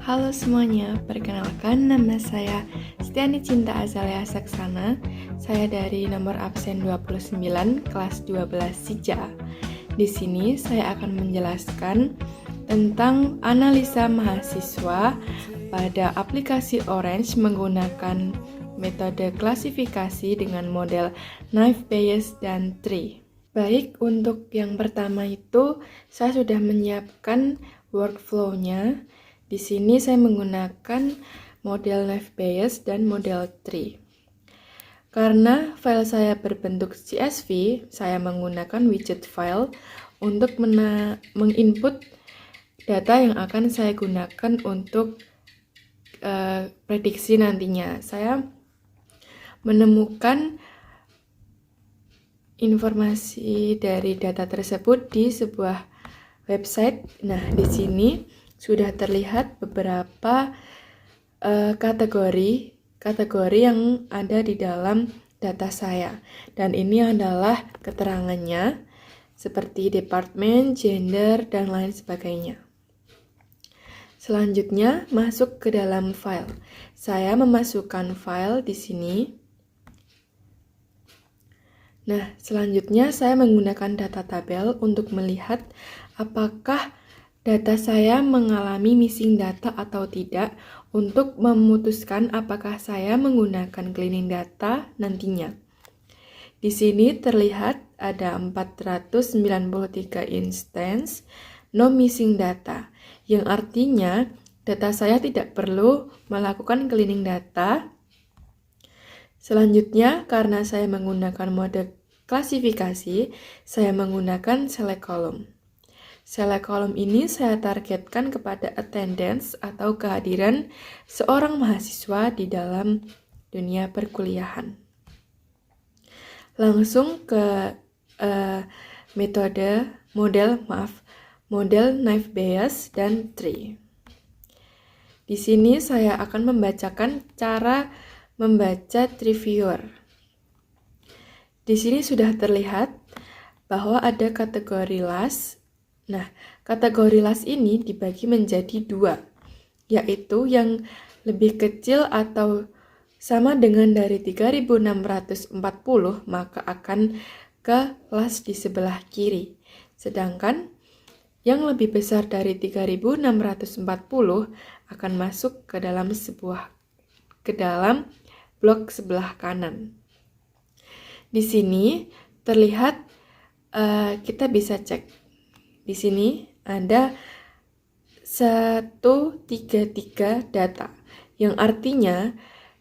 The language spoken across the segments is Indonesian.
Halo semuanya, perkenalkan nama saya Stiani Cinta Azalea Saksana. Saya dari nomor absen 29 kelas 12 Sija. Di sini saya akan menjelaskan tentang analisa mahasiswa pada aplikasi Orange menggunakan metode klasifikasi dengan model Naive Bayes dan Tree. Baik, untuk yang pertama itu saya sudah menyiapkan workflow-nya. Di sini saya menggunakan model Naive Bayes dan model Tree. Karena file saya berbentuk CSV, saya menggunakan widget file untuk menginput data yang akan saya gunakan untuk prediksi nantinya. Saya menemukan informasi dari data tersebut di sebuah website. Nah, di sini sudah terlihat beberapa kategori yang ada di dalam data saya, dan ini adalah keterangannya seperti departemen, gender, dan lain sebagainya. Selanjutnya masuk ke dalam file. Saya memasukkan file di sini. Nah, selanjutnya saya menggunakan data tabel untuk melihat apakah data saya mengalami missing data atau tidak untuk memutuskan apakah saya menggunakan cleaning data nantinya. Di sini terlihat ada 493 instance no missing data, yang artinya data saya tidak perlu melakukan cleaning data. Selanjutnya, karena saya menggunakan mode klasifikasi, saya menggunakan select column. Select column ini saya targetkan kepada attendance atau kehadiran seorang mahasiswa di dalam dunia perkuliahan. Langsung ke model Naive Bayes dan Tree. Di sini saya akan membacakan cara membaca tree viewer. Di sini sudah terlihat bahwa ada kategori last. Nah, kategori last ini dibagi menjadi dua, yaitu yang lebih kecil atau sama dengan dari 3640, maka akan ke last di sebelah kiri. Sedangkan yang lebih besar dari 3640 akan masuk ke dalam blok sebelah kanan. Di sini terlihat kita bisa cek. Di sini ada 133 data, yang artinya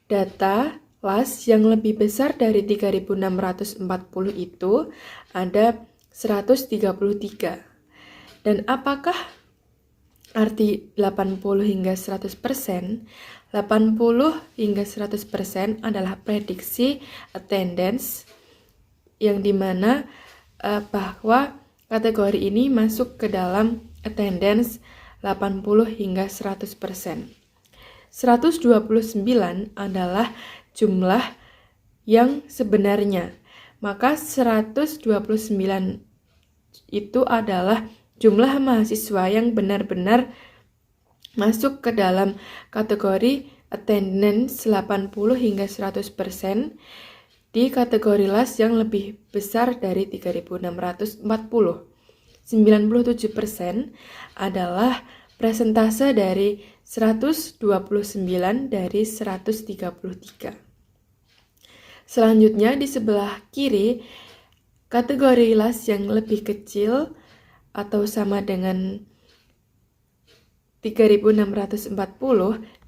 data last yang lebih besar dari 3640 itu ada 133. Dan apakah arti 80 hingga 100%? 80 hingga 100% adalah prediksi attendance, yang dimana bahwa kategori ini masuk ke dalam attendance 80 hingga 100%. 129 adalah jumlah yang sebenarnya. Maka 129 itu adalah jumlah mahasiswa yang benar-benar masuk ke dalam kategori attendance 80 hingga 100% di kategori last yang lebih besar dari 3640. 97% adalah persentase dari 129 dari 133. Selanjutnya di sebelah kiri, kategori last yang lebih kecil atau sama dengan 3640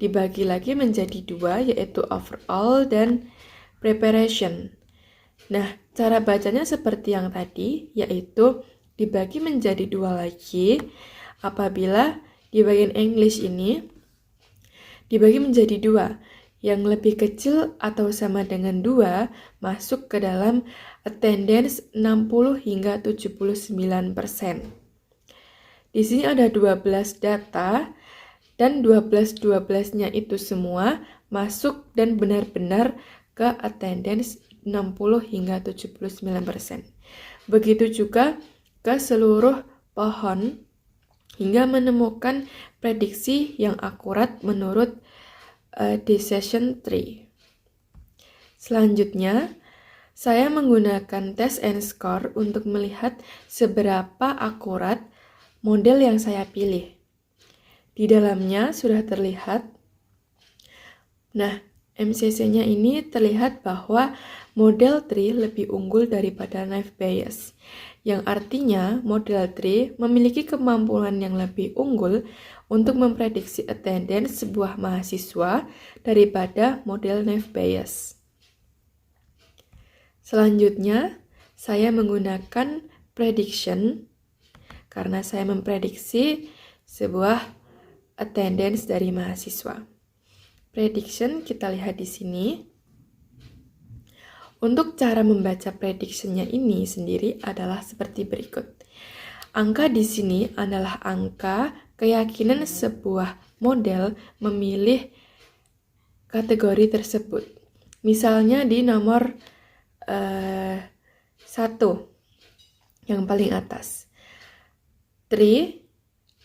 dibagi lagi menjadi dua, yaitu overall dan preparation. Nah, cara bacanya seperti yang tadi, yaitu dibagi menjadi dua lagi. Apabila di bagian English ini dibagi menjadi dua, yang lebih kecil atau sama dengan 2 masuk ke dalam attendance 60 hingga 79%. Di sini ada 12 data, dan 12-12-nya itu semua masuk dan benar-benar ke attendance 60 hingga 79%. Begitu juga ke seluruh pohon hingga menemukan prediksi yang akurat menurut decision tree. Selanjutnya, saya menggunakan test and score untuk melihat seberapa akurat model yang saya pilih. Di dalamnya sudah terlihat, nah MCC-nya ini terlihat bahwa model tree lebih unggul daripada naive Bayes, yang artinya model tree memiliki kemampuan yang lebih unggul untuk memprediksi attendance sebuah mahasiswa daripada model naive Bayes. Selanjutnya, saya menggunakan prediction karena saya memprediksi sebuah attendance dari mahasiswa. Prediction kita lihat di sini. Untuk cara membaca prediction-nya ini sendiri adalah seperti berikut. Angka di sini adalah angka keyakinan sebuah model memilih kategori tersebut. Misalnya di nomor 1 yang paling atas. Tree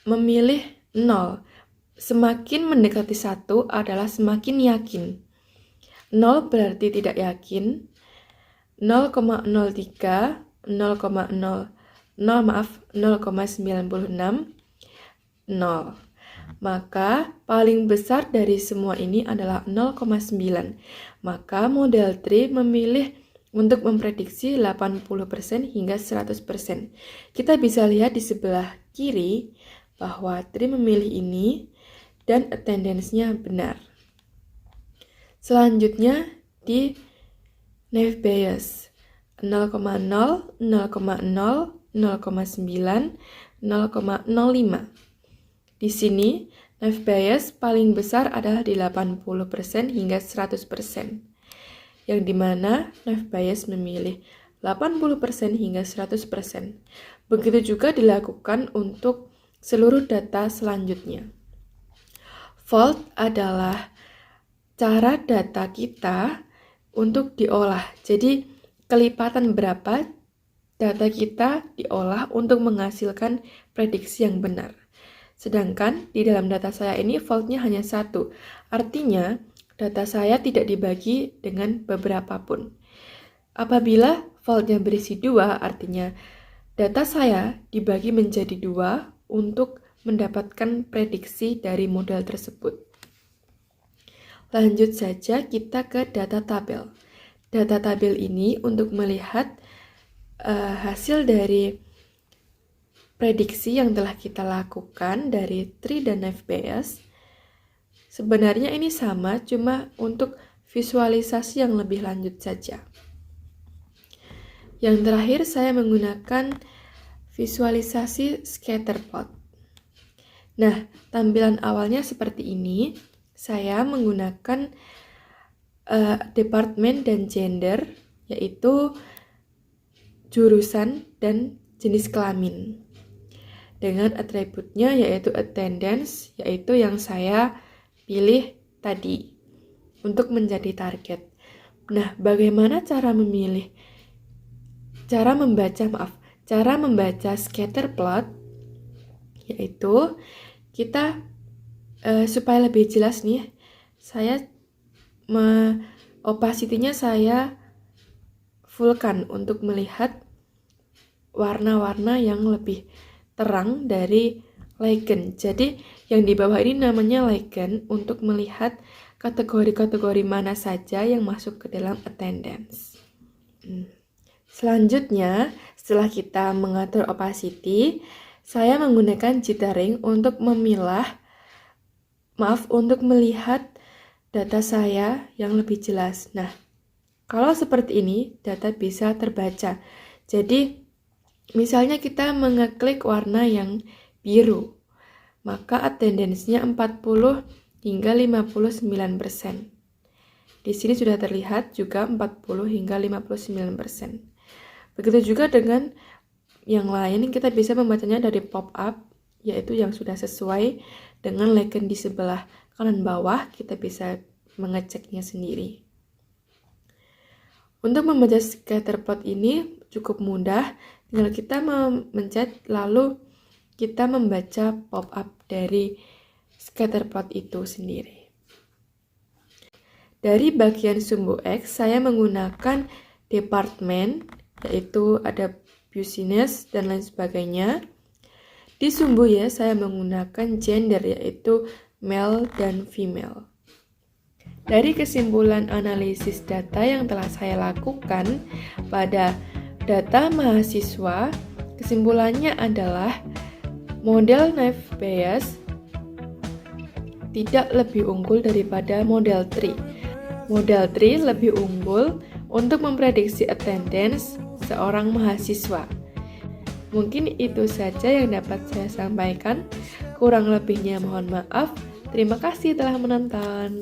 memilih 0. Semakin mendekati 1 adalah semakin yakin. 0 berarti tidak yakin. 0,03, 0,96, 0,96, 0. Maka paling besar dari semua ini adalah 0,9. Maka model tree memilih untuk memprediksi 80% hingga 100%. Kita bisa lihat di sebelah kiri bahwa tree memilih ini dan attendance-nya benar. Selanjutnya di naive Bayes 0,0, 0,0, 0,9, 0,05. Di sini naive Bayes paling besar adalah di 80% hingga 100%. Yang dimana naive Bayes memilih 80% hingga 100%. Begitu juga dilakukan untuk seluruh data selanjutnya. Fault adalah cara data kita untuk diolah. Jadi kelipatan berapa data kita diolah untuk menghasilkan prediksi yang benar. Sedangkan di dalam data saya ini faultnya hanya 1. Artinya data saya tidak dibagi dengan beberapa pun. Apabila faultnya berisi 2, artinya data saya dibagi menjadi 2 untuk mendapatkan prediksi dari model tersebut. Lanjut saja kita ke data tabel. Data tabel ini untuk melihat hasil dari prediksi yang telah kita lakukan dari tree dan naive Bayes. Sebenarnya ini sama, cuma untuk visualisasi yang lebih lanjut saja. Yang terakhir saya menggunakan visualisasi scatter plot. Nah, tampilan awalnya seperti ini. Saya menggunakan departemen dan gender, yaitu jurusan dan jenis kelamin. Dengan atributnya yaitu attendance, yaitu yang saya pilih tadi untuk menjadi target. Nah, bagaimana cara membaca scatter plot? Yaitu kita supaya lebih jelas nih, saya opacity-nya saya fullkan untuk melihat warna-warna yang lebih terang dari legend. Jadi yang di bawah ini namanya legend untuk melihat kategori-kategori mana saja yang masuk ke dalam attendance. Selanjutnya, setelah kita mengatur opacity, saya menggunakan jittering untuk untuk melihat data saya yang lebih jelas. Nah, kalau seperti ini, data bisa terbaca. Jadi, misalnya kita mengeklik warna yang biru, maka attendance-nya 40 hingga 59%. Di sini sudah terlihat juga 40 hingga 59%. Begitu juga dengan yang lain, kita bisa membacanya dari pop-up, yaitu yang sudah sesuai dengan legend di sebelah kanan bawah. Kita bisa mengeceknya sendiri. Untuk membaca scatter plot ini cukup mudah, tinggal kita memencet lalu kita membaca pop-up dari scatterplot itu sendiri. Dari bagian sumbu X, saya menggunakan departemen, yaitu ada business dan lain sebagainya. Di sumbu Y, saya menggunakan gender, yaitu male dan female. Dari kesimpulan analisis data yang telah saya lakukan pada data mahasiswa, kesimpulannya adalah model Naive Bayes tidak lebih unggul daripada model tree. Model tree lebih unggul untuk memprediksi attendance seorang mahasiswa. Mungkin itu saja yang dapat saya sampaikan. Kurang lebihnya mohon maaf. Terima kasih telah menonton.